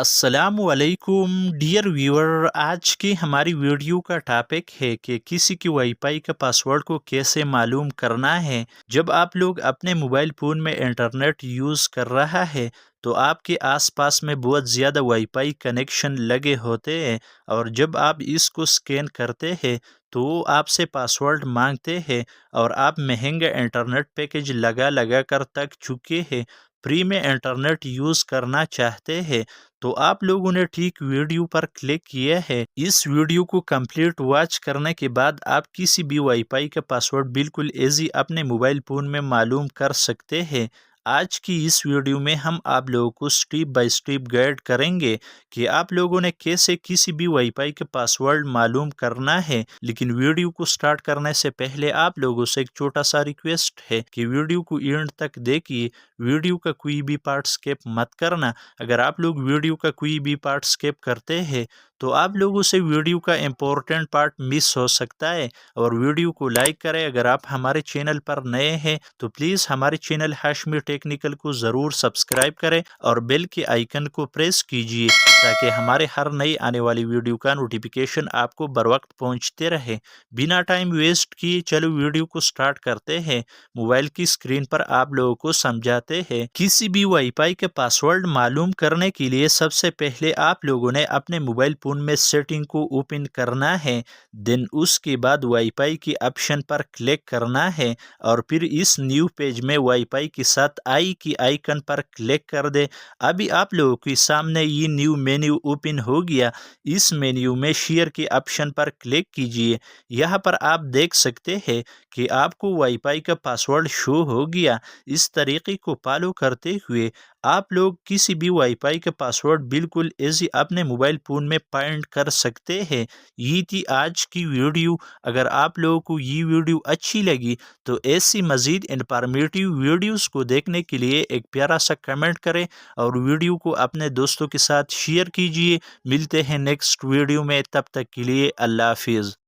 السلام علیکم ڈیئر ویور، آج کی ہماری ویڈیو کا ٹاپک ہے کہ کسی کی وائی فائی کا پاسورڈ کو کیسے معلوم کرنا ہے۔ جب آپ لوگ اپنے موبائل فون میں انٹرنیٹ یوز کر رہا ہے تو آپ کے آس پاس میں بہت زیادہ وائی فائی کنیکشن لگے ہوتے ہیں، اور جب آپ اس کو سکین کرتے ہیں تو وہ آپ سے پاسورڈ مانگتے ہیں، اور آپ مہنگا انٹرنیٹ پیکج لگا کر تک چکے ہیں، فری میں انٹرنیٹ یوز کرنا چاہتے ہیں، تو آپ لوگوں نے ٹھیک ویڈیو پر کلک کیا ہے۔ اس ویڈیو کو کمپلیٹ واچ کرنے کے بعد آپ کسی بھی وائی فائی کا پاسورڈ بالکل ایزی اپنے موبائل فون میں معلوم کر سکتے ہیں۔ آج کی اس ویڈیو میں ہم آپ لوگوں کو سٹیپ بائی سٹیپ گائیڈ کریں گے کہ آپ لوگوں نے کیسے کسی بھی وائی فائی کا پاسورڈ معلوم کرنا ہے۔ لیکن ویڈیو کو سٹارٹ کرنے سے پہلے آپ لوگوں سے ایک چھوٹا سا ریکویسٹ ہے کہ ویڈیو کو اینڈ تک دیکھیے، ویڈیو کا کوئی بھی پارٹ سکپ مت کرنا۔ اگر آپ لوگ ویڈیو کا کوئی بھی پارٹ سکپ کرتے ہیں تو آپ لوگوں سے ویڈیو کا امپورٹنٹ پارٹ مس ہو سکتا ہے، اور ویڈیو کو لائک کریں۔ اگر آپ ہمارے چینل پر نئے ہیں تو پلیز ہمارے چینل ہاشمی ٹیکنیکل کو ضرور سبسکرائب کریں اور بیل کے آئیکن کو پریس کیجیے تاکہ ہمارے ہر نئی آنے والی ویڈیو کا نوٹیفیکیشن آپ کو بروقت پہنچتے رہے۔ بنا ٹائم ویسٹ کیے چلو ویڈیو کو سٹارٹ کرتے ہیں۔ موبائل کی اسکرین پر آپ لوگوں کو سمجھاتے ہیں۔ کسی بھی وائی فائی کے پاسورڈ معلوم کرنے کے لیے سب سے پہلے آپ لوگوں نے اپنے موبائل فون میں سیٹنگ کو اوپن کرنا ہے، دین اس کے بعد وائی فائی کی آپشن پر کلک کرنا ہے، اور پھر اس نیو پیج میں وائی فائی کے ساتھ آئی کی آئیکن پر کلک کر دے۔ ابھی آپ لوگوں کے سامنے یہ نیو مینیو اوپن ہو گیا۔ اس مینیو میں شیئر کے آپشن پر کلک کیجیے۔ یہاں پر آپ دیکھ سکتے ہیں کہ آپ کو وائی فائی کا پاسورڈ شو ہو گیا۔ اس طریقے کو فالو کرتے ہوئے آپ لوگ کسی بھی وائی فائی کا پاسورڈ بالکل ایزی اپنے موبائل فون میں فائنڈ کر سکتے ہیں۔ یہ تھی آج کی ویڈیو۔ اگر آپ لوگوں کو یہ ویڈیو اچھی لگی تو ایسی مزید انفارمیٹیو ویڈیوز کو دیکھنے کے لیے ایک پیارا سا کمنٹ کریں اور ویڈیو کو اپنے دوستوں کے ساتھ شیئر کیجیے۔ ملتے ہیں نیکسٹ ویڈیو میں، تب تک کے لیے اللہ حافظ۔